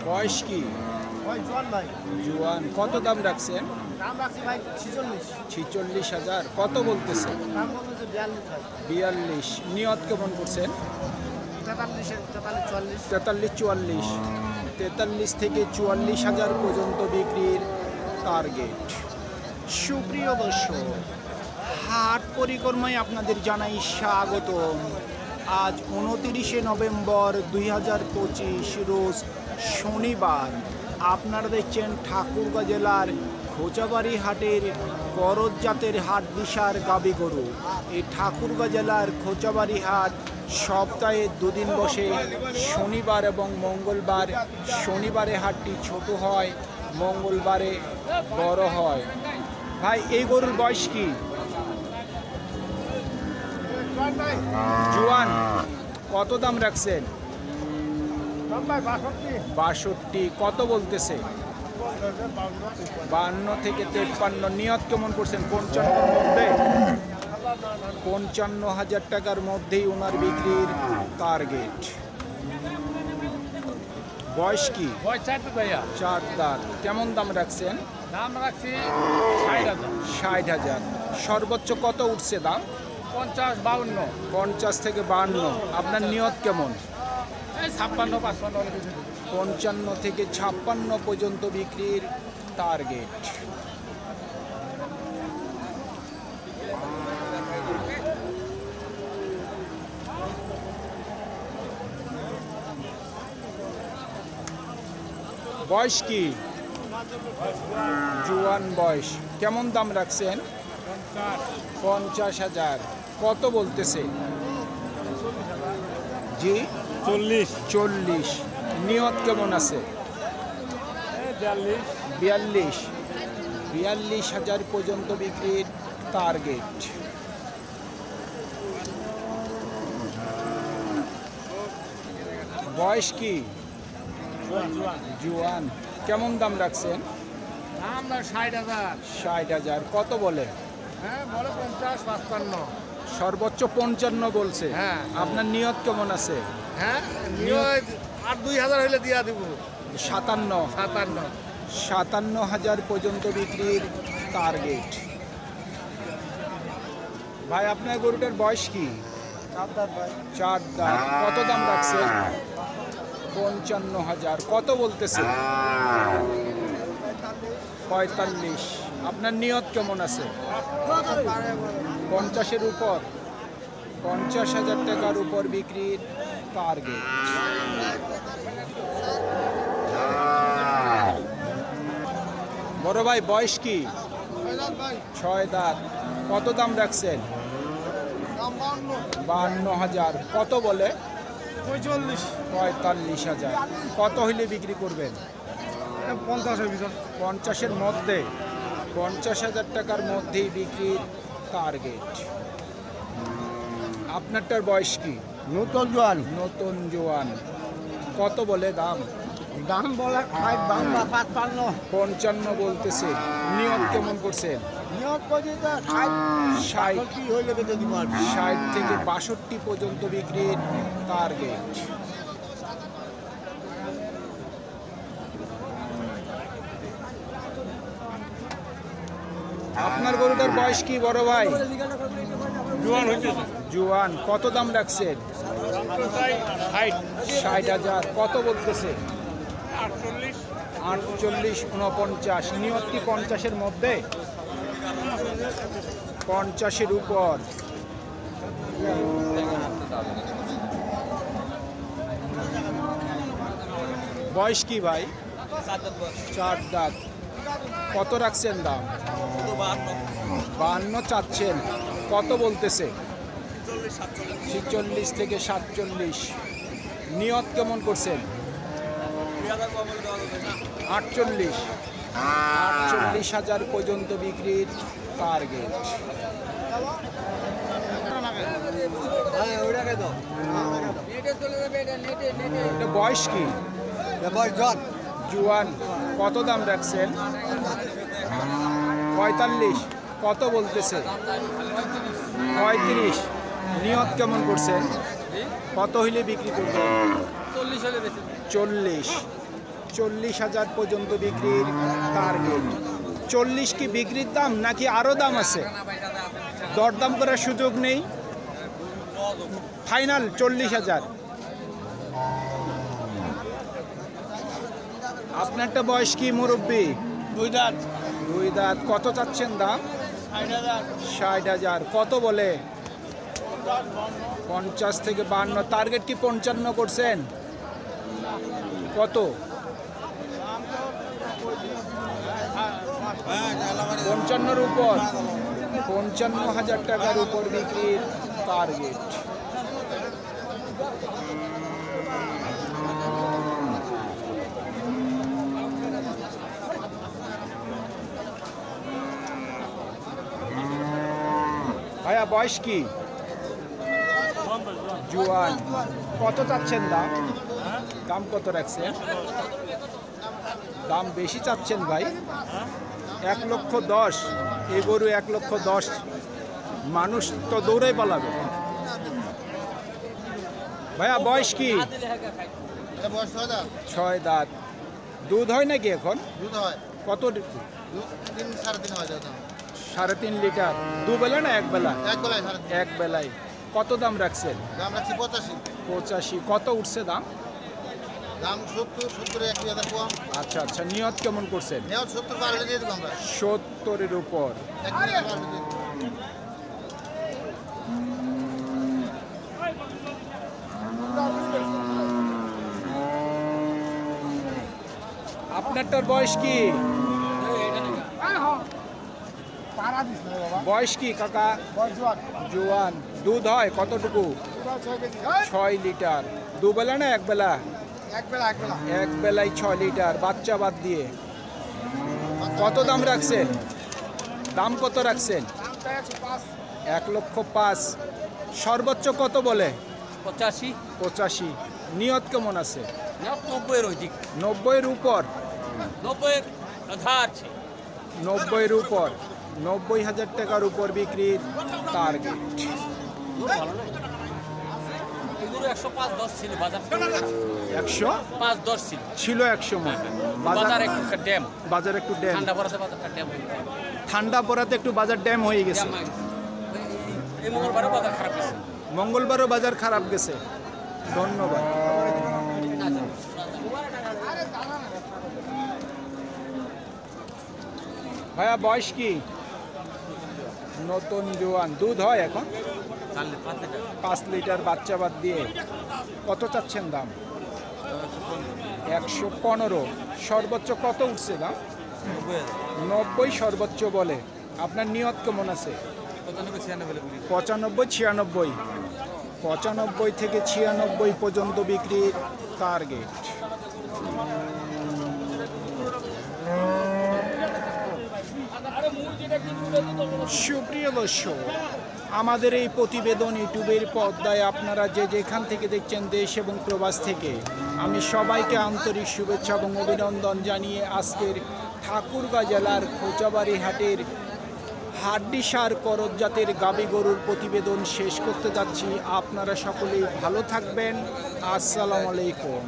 বয়স কি? জুয়ান। কত দাম রাখছেন? 46,000। কত বলতেছে? 42। নিয়ত কেমন করছেন? 43 থেকে 44,000 পর্যন্ত বিক্রির টার্গেট। সুপ্রিয় দর্শক, হাট পরিক্রমায় আপনাদের জানাই স্বাগতম। আজ 29শে নভেম্বর 2025 রোজ শনিবার। আপনারা দেখছেন ঠাকুরগাঁ জেলার খোঁচাবাড়ি হাটের করজ জাতের হাট দিশার গাবি গরু। এই ঠাকুরগাঁ জেলার খোঁচাবাড়ি হাট সপ্তাহে দুদিন বসে, শনিবার এবং মঙ্গলবার। শনিবারে হাটটি ছোট হয়, মঙ্গলবারে বড় হয়। ভাই, এই গরুর বয়স কি? জুয়ান। কত দাম রাখছেন? 62। কত বলতেছে? 52 থেকে 53। নিয়ত কেমন করছেন? 55-র মধ্যে। 55,000 টাকার মধ্যেই ওনার বিক্রির টার্গেট। বয়স কি? 4 দাঁত। কেমন দাম রাখছেন? দাম রাখছি 60,000। সর্বোচ্চ কত উঠছে দাম? 50-52। 50 থেকে 52। আপনার নিয়ত কেমন? 56-55। 55 থেকে 56 পর্যন্ত বিক্রির টার্গেট। বয়স কি? জুয়ান বয়স। কেমন দাম রাখছেন? 50,000। কত বলতেছে? জি, 40। নিয়ত কেমন আছে? 42,000 পর্যন্ত বিক্রির টার্গেট। বয়স কি? জুয়ান। কেমন দাম রাখছেন? আমরা 60,000। 60,000। কত বলে? হ্যাঁ, বলে 50-55। সর্বোচ্চ 55 বলছে। হ্যাঁ। আপনার নিয়ত কেমন আছে? হ্যাঁ, নিয়ত 8-2,000 হইলে দিয়া দিব। 57। 57,000 পর্যন্ত বিক্রির টার্গেট। ভাই, আপনার গরুটার বয়স কি? 4 দাঁত। কত দাম রাখছেন? 55,000। কত বলতেছে? 45। আপনার নিয়ত কেমন আছে? 50-এর উপর। 50,000 টাকার উপর বিক্রির টার্গেট। বড় ভাই, বয়স কি? 6 দাঁত। কত দাম রাখছেন? 52,000। কত বলে? 45,000। কত হইলে বিক্রি করবেন? 50-এর মধ্যে। 50,000 টাকার মধ্যেই বিক্রির টার্গেট। আপনারটার বয়স কি? নতুন জোয়ান। নতুন জোয়ান। কত বলে দাম? দাম বলে 55 বলতেছে। নিয়ত কেমন করছেন? নিয়োগ করি তো 60 হইলে বেঁচে দিব। 60 থেকে 62 পর্যন্ত বিক্রির টার্গেট। আপনার গরুটার বয়স কি বড় ভাই? জুয়ান। কত দাম রাখছেন? 60,000। কত বলতেছে? 48, 49। নিয়ত কি 50-এর মধ্যে? 50-এর উপর। বয়স কি ভাই? 4 দাঁত। কত রাখছেন দাম? 52 চাচ্ছেন। কত বলতেছে? 46 থেকে 47। নিয়ত কেমন করছেন? 48,000 পর্যন্ত বিক্রির টার্গেট। এটা বয়স কি? জুয়ান। কত দাম রাখছেন? 45। কত বলতেছে? 35। নিয়ত কেমন করছেন? কত হইলে বিক্রি করবেন? 40,000 পর্যন্ত বিক্রির টার্গেট। 40 কি বিক্রির দাম নাকি আরো দাম আছে? দরদাম করার সুযোগ নেই, ফাইনাল 40,000। আপনারটা বয়স কি মুরব্বী? 2 দাঁত। 2 দাঁত। কত চাচ্ছেন দাম? 60,000। কত বলে? 50 থেকে 52। টার্গেট কি 55 করছেন? কত? 55-র উপর। 55,000 টাকার উপর বিক্রির টার্গেট। ভাইয়া বয়স কি? জুয়ান। কত চাচ্ছেন দাম? দাম কত রাখছেন? দাম বেশি চাচ্ছেন ভাই। 1,10,000। এই গরু 1,10,000। মানুষ তো দৌড়াই পালাবে। ভাইয়া বয়স কি? এটা বয়স 6 দাঁত। 6 দাঁত। দুধ হয় নাকি এখন? দুধ হয় কত? 3-3.5 হয় দাদা। 3.5 লিটার। দুবেলা না এক বেলা? এক বেলায় 3.5। এক বেলায়। কত দাম রাখছেন? দাম রাখছি 85। 85। কত উঠছে দাম? দাম 70 এ 1,000 কম। আচ্ছা আচ্ছা। নিয়ত কেমন করছেন? নেও 70 বাড়লে দিয়ে দেব আমরা। 70-এর উপর। 1,000 বাড়লে দিয়ে দেব। আপনারটার বয়স কি? বয়স কি কাকা? জোয়ান। দুধ হয় কতটুকু? 6 লিটার। দুবেলা না এক বেলা? এক বেলায় 6 লিটার, বাচ্চা বাদ দিয়ে। কত দাম রাখছেন? দাম কত রাখছেন? 1,05,000। সর্বোচ্চ কত বলে? 85। নিয়ত কেমন আছে? 90-এর উপর। 90-এর উপর। 90,000 টাকার উপর বিক্রির টার্গেট। 105-10 ছিল বাজার। 105-10 ছিল 100 মন। বাজার একটু ড্যাম। বাজার একটু ড্যাম। ঠান্ডা পড়াতে বাজারটা ড্যাম হয়ে গেছে। ঠান্ডা পড়াতে একটু বাজার ড্যাম হয়ে গেছে। এই মঙ্গলবারও বাজার খারাপ গেছে। মঙ্গলবারও বাজার খারাপ গেছে। ধন্যবাদ। ভাইয়া বয়স কি? নতুন জোয়ান। দুধ হয় এখন? 5 লিটার, বাচ্চা বাদ দিয়ে। কত চাচ্ছেন দাম? 115। সর্বোচ্চ কত উঠছে দাম? 90 সর্বোচ্চ বলে। আপনার নিয়ত কেমন আছে? 95-96। 95 থেকে 96 পর্যন্ত বিক্রির টার্গেট। সুপ্রিয় দর্শক, আমাদের এই প্রতিবেদন ইউটিউবের পর্দায় আপনারা যে যেখান থেকে দেখছেন, দেশ এবং প্রবাস থেকে, আমি সবাইকে আন্তরিক শুভেচ্ছা এবং অভিনন্দন জানিয়ে আজকের ঠাকুরগাঁ জেলার খোঁচাবাড়ি হাটের হাড্ডিসার করজ জাতের গাভী গরুর প্রতিবেদন শেষ করতে যাচ্ছি। আপনারা সকলেই ভালো থাকবেন। আসসালামু আলাইকুম।